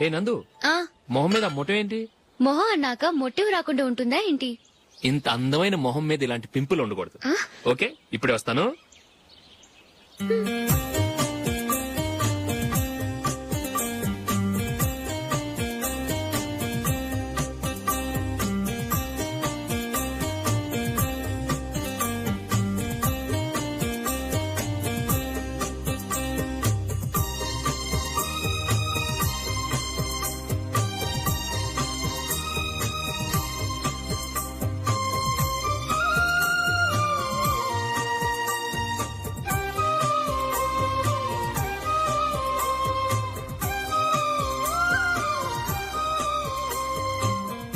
ఏ నందు, మొహం మీద మొటం ఏంటి? మొహం అన్నాక మొట్టెవు రాకుండా ఉంటుందా ఏంటి? ఇంత అందమైన మొహం మీద ఇలాంటి పింపుల్ ఉండకూడదు. ఓకే, ఇప్పుడే వస్తాను.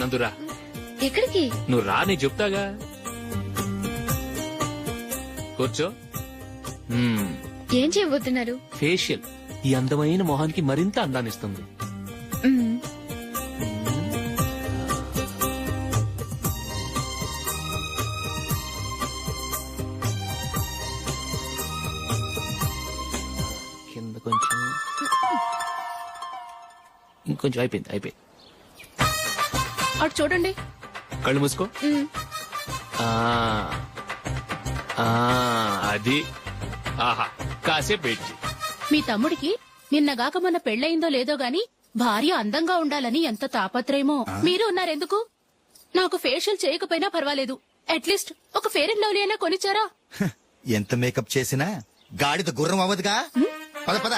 నందురా. ఎక్కడికి? నువ్వు రా, నీ చెప్తాగా. కూర్చో. ఏం చేయబోతున్నారు? ఫేషియల్ ఈ అందమైన మొహానికి మరింత అందాన్నిస్తుంది. కింద కొంచెం, ఇంకొంచెం. అయిపోయింది. అటు చూడండి. కళ్ళు మూసుకో. అది. ఆహా, కాసేపు వెయిట్ చెయ్. మీ తమ్ముడికి నిన్నగాక మొన్న పెళ్లయిందో లేదో గాని భార్య అందంగా ఉండాలని ఎంత తాపత్రయమో. మీరు ఉన్నారెందుకు? నాకు ఫేషియల్ చేయకపోయినా పర్వాలేదు, అట్లీస్ట్ ఒక ఫేర్ అండ్ లవ్లీ అయినా కొనిచ్చారా? ఎంత మేకప్ చేసినా గాడిద గుర్రం అవ్వదుగా. పద పద.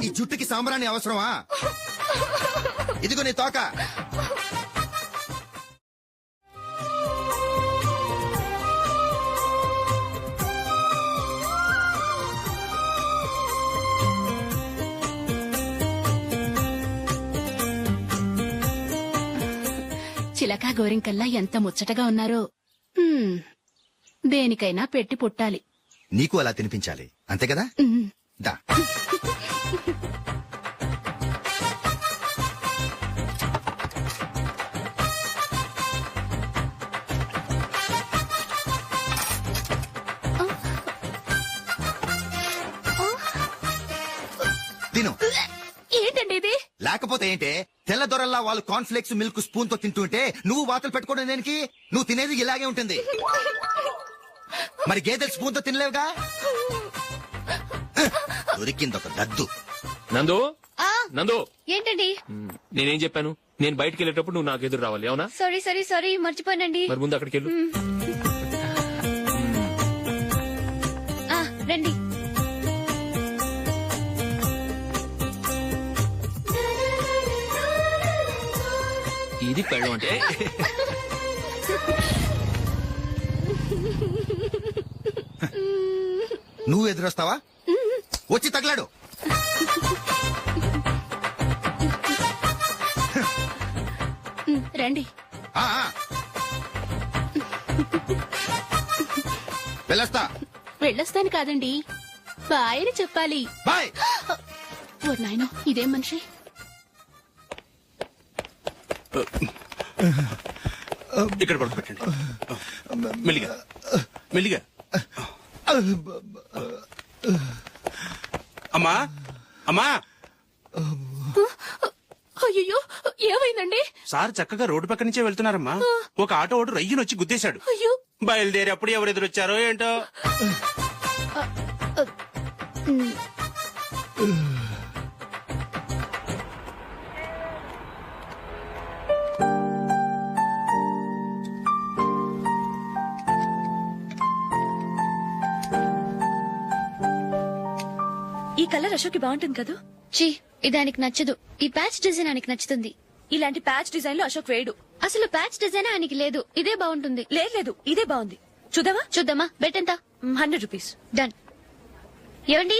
ఈ జుట్టుకి సాంబ్రాణి అవసరమా? ఇదిగో నీ తోక. చిలకా గోరింకల్లా ఎంత ముచ్చటగా ఉన్నారో. దేనికైనా పెట్టి పుట్టాలి. నీకు అలా తినిపించాలి, అంతే కదా? దా. తిను. ఏంటండి ఇది? లేకపోతే ఏంటే, తెల్లదొరల్లా వాళ్ళు కార్న్ఫ్లేక్స్ మిల్క్ స్పూన్ తో తింటుంటే నువ్వు వాతలు పెట్టుకోవడం దేనికి? నువ్వు తినేది ఇలాగే ఉంటుంది. మరి గేదెలు స్పూన్ తో తినలేవుగా. దొరికిందొక దద్దు. నందు, నందు. ఏంటండి? నేనేం చెప్పాను? నేను బయటకు వెళ్ళేటప్పుడు నువ్వు నాకు ఎదురు రావాలి, అవునా? సారీ మర్చిపోయానండి. మరి ముందు అక్కడికి వెళ్ళు. రండి. ఇది పెళ్ళం అంటే. నువ్వు ఎదురొస్తావా? వచ్చి తగలాడు. రండి. వెళ్ళొస్తాను కాదండి, బాయ్ అని చెప్పాలి. బాయ్. ఓ నాయనో, ఇదేం మనిషి? ఇక్కడ పడుకోబెట్టండి. మెల్లిగా మెల్లిగా. అమ్మా అమ్మా. అయ్యో, ఏమైందండి? సార్ చక్కగా రోడ్డు పక్క నుంచే వెళ్తున్నారమ్మా. ఒక ఆటో ఓడు రయ్యను వచ్చి గుద్దేశాడు. అయ్యో. బయలుదేరి అప్పుడు ఎవరు ఎదురొచ్చారో ఏంటో. ఈ కలర్ అశోక్ కి బాగుంటుంది కదా? చీ, ఇది ఆయనకి నచ్చదు. ఈ ప్యాచ్ డిజైన్ ఆయనకి నచ్చుతుంది. ఇలాంటి ప్యాచ్ డిజైన్ లో అశోక్ వేయడు. అసలు ప్యాచ్ డిజైన్ ఆయనకి లేదు. ఇదే బాగుంటుంది. లేదు, ఇదే బాగుంది. చూద్దామా? బెట్ ఎంత? 100 రూపీస్. డన్. ఏవండి,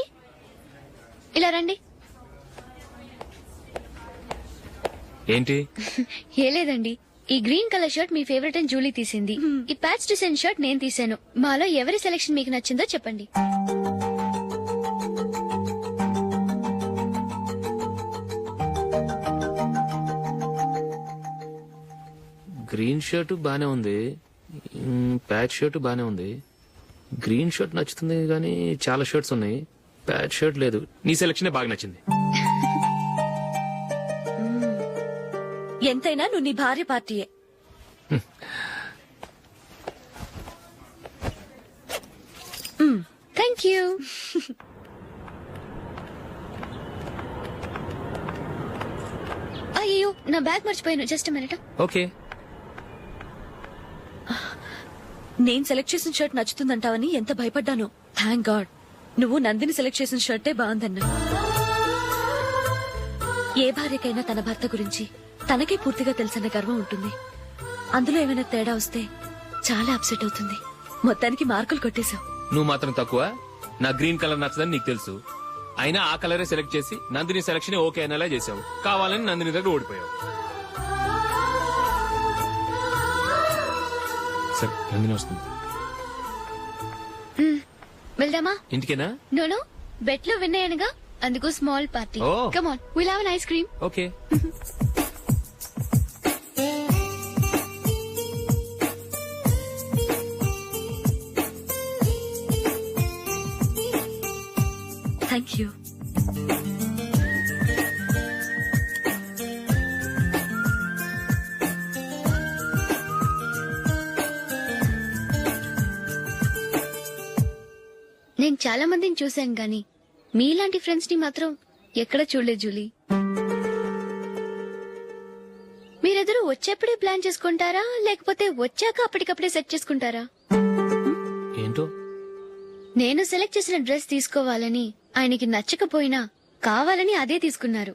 ఇలా రండి. ఏంటి? ఏ లేదండి, ఈ గ్రీన్ కలర్ షర్ట్ మీ ఫేవరెట్ అని జూలీ తీసింది. ఈ ప్యాచ్ డిజైన్ షర్ట్ నేను తీసాను. మాలో ఎవరి సెలెక్షన్ మీకు నచ్చిందో చెప్పండి. గ్రీన్ షర్ట్ బానే ఉంది, ప్యాచ్ షర్ట్ బానే ఉంది. గ్రీన్ షర్ట్ నచ్చుతుంది కానీ చాలా షర్ట్స్ ఉన్నాయి, ప్యాచ్ షర్ట్ లేదు. నీ సెలెక్షనే బాగా నచ్చింది. ఎంతైనా నువ్వు నీ భార్య పార్టీయే. Thank you. అయ్యో నా బ్యాగ్ మర్చిపోయాను. Just minute. ఓకే. నేను సెలెక్ట్ చేసిన షర్ట్ నచ్చుతుందంటావని ఎంత భయపడ్డాను. థ్యాంక్ గాడ్ నువ్వు నందిని సెలెక్ట్ చేసిన షర్టే బాగుందన్నా. ఏ భార్యకైనా తన భర్త గురించి తనకే పూర్తిగా తెలుసన్న గర్వం ఉంటుంది. అందులో ఏమైనా తేడా వస్తే చాలా అప్సెట్ అవుతుంది. మొత్తానికి మార్కులు కొట్టేశావు. నువ్వు మాత్రం తక్కువ. నా గ్రీన్ కలర్ నచ్చదని నీకు తెలుసు, అయినా ఆ కలరే సెలెక్ట్ చేసి నందిని సెలెక్షన్ ఓకే అనేలా చేసావు. కావాలని నందిని దగ్గర ఓడిపోయావు. సరే నందిని వస్తుంది. వెళ్దామా? ఇంటికేనా? నోను బెట్ లో విన్ అయ్యానుగా, అందుకు small party. Oh. Come on, will have an ice cream. Okay. Thank you. నేను చాలా మందిని చూశాను గాని మీలాంటి ఫ్రెండ్స్ ని మాత్రం ఎక్కడ చూడలేదు జూలీ. మీరెదరూ వచ్చేప్పుడే ప్లాన్ చేసుకుంటారా లేకపోతే వచ్చాక అప్పటికప్పుడే సెట్ చేసుకుంటారా? ఏంటో నేను సెలెక్ట్ చేసిన డ్రెస్ తీసుకోవాలని ఆయనకి నచ్చకపోయినా కావాలని అదే తీసుకున్నారు.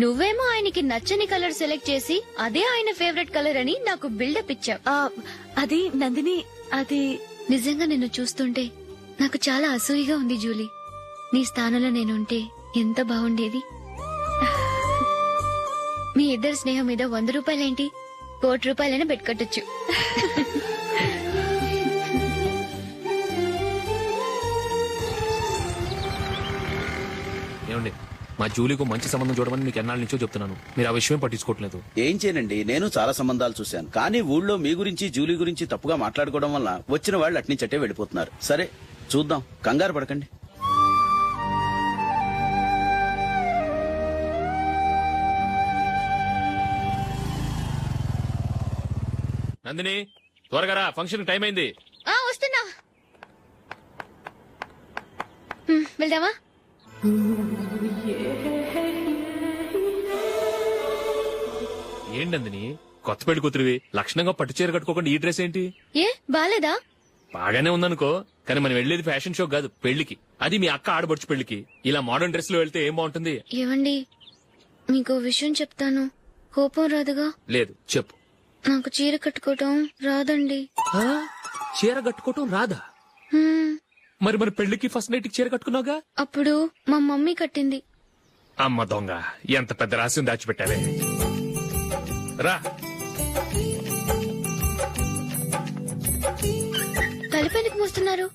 నువ్వేమో ఆయనకి నచ్చని కలర్ సెలెక్ట్ చేసి అదే ఆయన ఫేవరెట్ కలర్ అని నాకు బిల్డప్ ఇచ్చావు. అది నందిని, అది నిజంగా నిన్ను చూస్తుంటే నాకు చాలా అసూయగా ఉంది జూలీ. నీ స్థానంలో నేనుంటే ఎంత బాగుండేది. మీ ఇద్దరు స్నేహం మీద 100 రూపాయలేంటి, 1 కోటి రూపాయలైనా పెట్టుకట్టొచ్చు. ఏమండి, మా జూలీకు మంచి సంబంధం చూడమని మీకు ఎన్నాళ్ళ నుంచో చెప్తున్నాను, మీరు ఆ విషయం పట్టించుకోవట్లేదు. ఏం చేయనండి, నేను చాలా సంబంధాలు చూశాను. కానీ ఊళ్ళో మీ గురించి జూలీ గురించి తప్పుగా మాట్లాడుకోవడం వల్ల వచ్చిన వాళ్ళు అట్నుంచటే వెళ్ళిపోతున్నారు. సరే చూద్దాం, కంగారు పడకండి. నందిని త్వరగా రా, ఫంక్షన్ టైం అయింది. వస్తున్నా. వెళ్దామా? ఏంటి నందిని, కొత్త పెళ్లి కూతురివి, లక్షణంగా పట్టు చీర కట్టుకోకుండా ఈ డ్రెస్ ఏంటి? ఏ బాలేదా? బాగానే ఉందనుకో, కానీ మనం వెళ్లేది ఫ్యాషన్ షో కాదు, పెళ్లికి. అది మీ అక్క ఆడబడుచు పెళ్లికి. ఇలా మోడర్న్ డ్రెస్ లో వెళ్తే ఏం బాగుంటుంది? ఏవండి, మీకు విషయం చెప్తాను, కోపం రాదుగా? లేదు, చెప్పు. నాకు చీర కట్టుకోవటం రాదండి. చీర కట్టుకోవటం రాదా? మరి మన పెళ్లికి ఫస్ట్ నైట్ చీర కట్టుకున్నావుగా? అప్పుడు మా మమ్మీ కట్టింది. అమ్మ దొంగ, ఎంత పెద్ద రహస్యం దాచిపెట్టావే. రా. తలపెందుకు మోస్తున్నారు?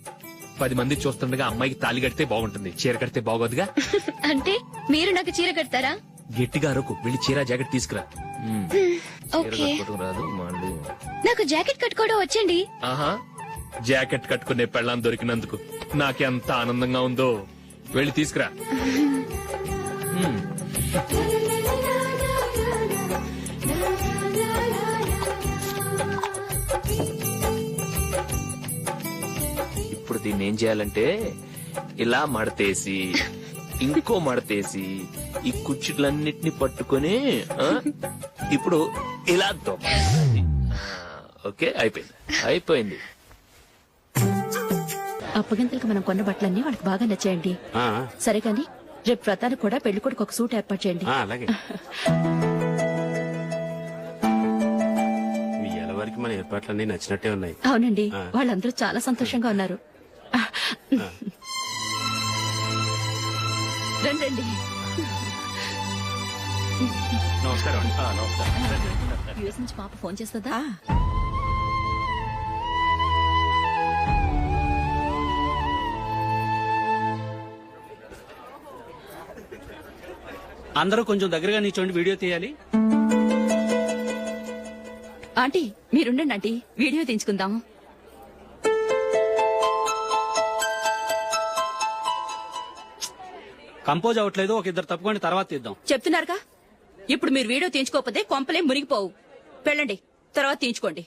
10 మంది చూస్తుండగా అమ్మాయికి తాళి కడితే బాగుంటుంది, చీర కడితే బాగోదుగా. అంటే మీరు నాకు చీర కడతారా? గట్టిగా అరకు, వెళ్ళి చీర జాకెట్ తీసుకురా. చీర ఓకే. కట్టుకోవటం రాదు మళ్ళీ. నాకు జాకెట్ కట్టుకోవడం వచ్చండి. ఆహా, జాకెట్ కట్టుకునే పెళ్ళాం దొరికినందుకు నాకెంత ఆనందంగా ఉందో. వెళ్ళి తీసుకురా. ఇప్పుడు దీన్ని ఏం చేయాలంటే ఇలా మడతేసి ఇంకో మడతేసి ఈ కుర్చీలన్నిటిని పట్టుకొని ఇప్పుడు ఇలా దొక్కాలి. ఓకే, అయిపోయింది. అప్పగింతలకు మనం కొన్న బట్టలన్నీ వాళ్ళకి బాగా నచ్చాయండి. ఆ, సరే కానీ రేపు వ్రతానికి కూడా పెళ్లి కొడుకు ఒక సూట్ ఏర్పాటు చేయండి. ఆ, అలాగే. మీ ఎలవారికి మన ఏర్పాట్లన్నీ నచ్చినట్టే ఉన్నాయి. అవునండి, వాళ్ళందరూ చాలా సంతోషంగా ఉన్నారు. రండి. నమస్కారం యూఎస్ నుంచి పాప ఫోన్ చేస్తుందా? అందరూ కొంచెం దగ్గరగా నిల్చోండి, వీడియో తీయాలి. ఆంటీ మీరుండండి ఆంటీ, వీడియో తీయించుకుందాం. కంపోజ్ అవ్వట్లేదు, ఒక ఇద్దరు తప్పుకోండి, తర్వాత తీద్దాం. చెప్తున్నారుగా, ఇప్పుడు మీరు వీడియో తీయించుకోకపోతే కొంపలే మునిగిపోవు. వెళ్ళండి, తర్వాత తీయించుకోండి.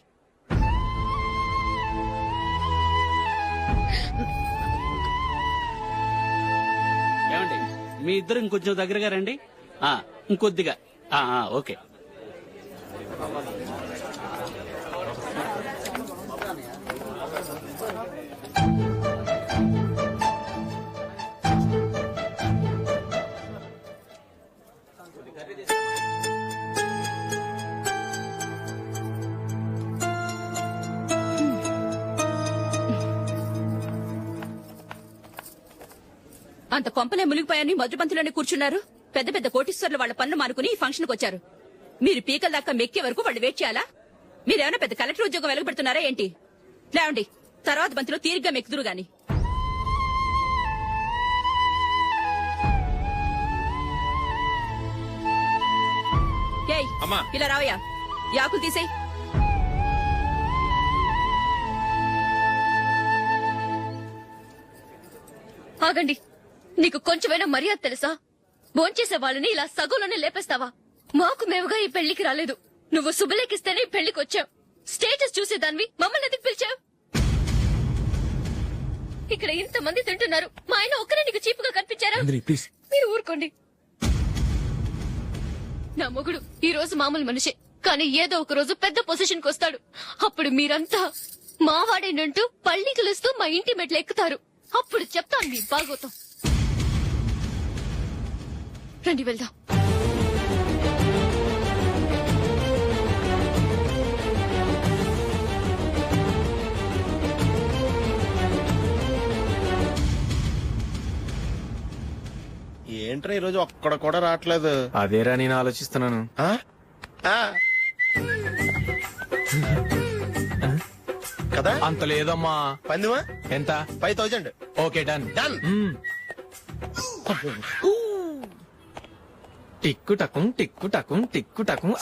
ఏమండి, మీ ఇద్దరు ఇంకొంచెం దగ్గరగా రండి. ఇంకొద్దిగా. ఓకే. అంత కొంపలే మునిగిపోయాని మొదటి పంతిలోనే కూర్చున్నారు. పెద్ద పెద్ద కోటీశ్వర్లు వాళ్ళ పనులు మానుకుని ఈ ఫంక్షన్ కు వచ్చారు. మీరు పీకల దాకా మెక్కే వరకు వాళ్ళు వెయిట్ చేయాలా? మీరేమైనా పెద్ద కలెక్టర్ ఉద్యోగం వెలగబెడుతున్నారా ఏంటి? లేవండి, తర్వాత బంతిలో తీరిగ్గా మెక్కుదురు గాని. ఏయ్, ఇలా రావయ్యా, యాకులు తీసేయ్. ఆగండి, నీకు కొంచెమైనా మర్యాద తెలుసా? భోంచేసే వాళ్ళని ఇలా సగంలోనే లేపేస్తావా? మాకు మేముగా ఈ పెళ్లికి రాలేదు. నువ్వు శుభలేఖిస్తేనే ఈ పెళ్లికి వచ్చావు. స్టేటస్ చూసేదానివి మమ్మల్ని ఎందుకు పిలిచావు? ఇక్కడ ఇంతమంది తింటున్నారు, మా ఆయన ఒక్కరే నీకు చీపుగా కనిపించారా? మీరు ఊరుకోండి. నా మొగుడు ఈ రోజు మామూలు మనిషే, కానీ ఏదో ఒక రోజు పెద్ద పొజిషన్ కి వస్తాడు. అప్పుడు మీరంతా మావాడేనంటూ పళ్ళి కలుస్తూ మా ఇంటి మెట్లు ఎక్కుతారు. అప్పుడు చెప్తాను మీ బాగోతాం. రండి వెళ్దాం. ఏంట్రా ఈరోజు ఒక్కడ కూడా రావట్లేదు. అదేరా నేను ఆలోచిస్తున్నాను. ఆ? ఆ. కదా అంత లేదమ్మా. పందిమా ఎంత? 5000. Okay, done. డన్. టిక్కు టకుం టిక్కు టకుం టిక్కు టకుం.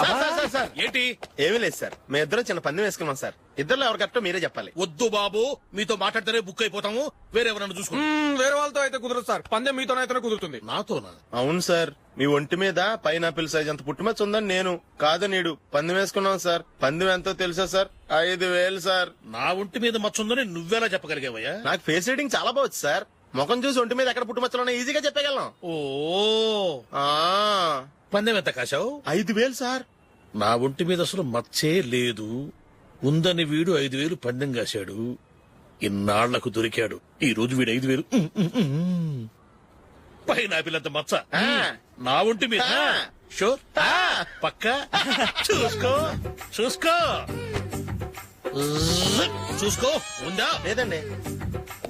సార్ ఏంటి? ఏమీ లేదు సార్, మేము ఇద్దరం చిన్న పందెం వేసుకున్నాం సార్. ఇద్దరు ఎవరు కరెక్టో మీరే చెప్పాలి. వద్దు బాబు, మీతో మాట్లాడితేనే బుక్ అయిపోతాము. వేరెవరన్నా చూసుకుంటాం. వేరే వాళ్ళతో అయితే కుదరదు సార్, పందెం మీతోనైతేనే కుదురుతుంది. నాతోనా? అవును సార్, మీ ఒంటి మీద పైనాపిల్ సైజ్ అంత పుట్టుమచ్చ ఉందని నేను కాదు నీడు పందెం వేసుకున్నాం సార్. పందెం ఎంతో తెలుసా సార్? 5000 సార్. నా ఒంటి మీద మచ్చ ఉందని నువ్వెలా చెప్పగలిగావయ్యా? నాకు ఫేస్ రీడింగ్ చాలా బాగుంది సార్. ముఖం చూసి ఒంటి మీద ఎక్కడ పుట్టుమచ్చలో ఈజీగా చెప్పగలం. ఓ, ఆ, పందెం ఎంత కాశావు? 5000 సార్. నా ఒంటి మీద అసలు మచ్చే లేదు. ఉందని వీడు 5000 పందెం కాశాడు. ఇన్నాళ్లకు దొరికాడు. ఈ రోజు వీడు 5000. పైన పిల్లంత మచ్చ నా ఒంటి మీద. షూర్, పక్క. చూసుకో చూసుకో చూసుకో. ఉందా? లేదండి.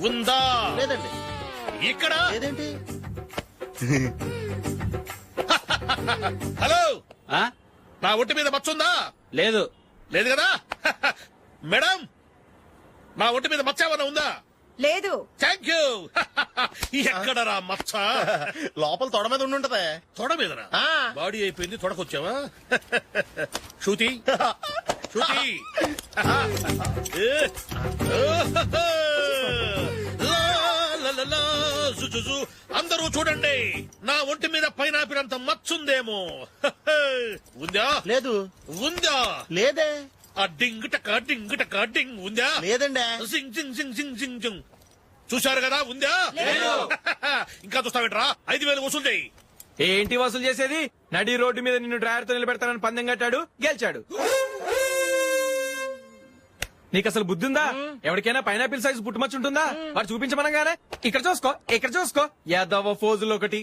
ఉందా? లేదండి. ఇక్కడ లేదేంటి? హలో, ఆ? నా ఒంటి మీద మచ్చ ఉందా? లేదు. లేదు కదా? మేడం, నా ఒంటి మీద మచ్చ ఏమన్నా ఉందా? లేదు. Thank you. ఎక్కడరా మచ్చ? లోపల తొడ మీద ఉండుంటదే. తొడ మీదనా? ఆ. బాడీ అయిపోయింది, తొడకొచ్చావా? శృతి, శృతి. అందరూ చూడండి, నా ఒంటి మీద పైనాపిల్ అంత మచ్చుందేమో. ఉందా? లేదు. ఉందా? లేదే. ఆ డింగ్ టక డింగ్ టక డింగ్ ఉందా? లేదండి. సింగ్ సింగ్ సింగ్ సింగ్ సింగ్ సింగ్. చూశారు కదా? ఉందా? ఇంకా చూస్తావేంట్రా? 5000 వసూలు చేయి. ఏంటి వసూలు చేసేది? నడి రోడ్డు మీద నిన్ను డ్రైవర్ తో నిలబెడతానని పందెం కట్టాడు, గెలిచాడు. నీకు అసలు బుద్ధి ఉందా? ఎవరికైనా పైనాపిల్ సైజ్ పుట్టుమచ్చు ఉంటుందా? వాడు చూపించమనగానే ఇక్కడ చూసుకో, ఇక్కడ చూసుకో. యాదవ ఫోజులు ఒకటి.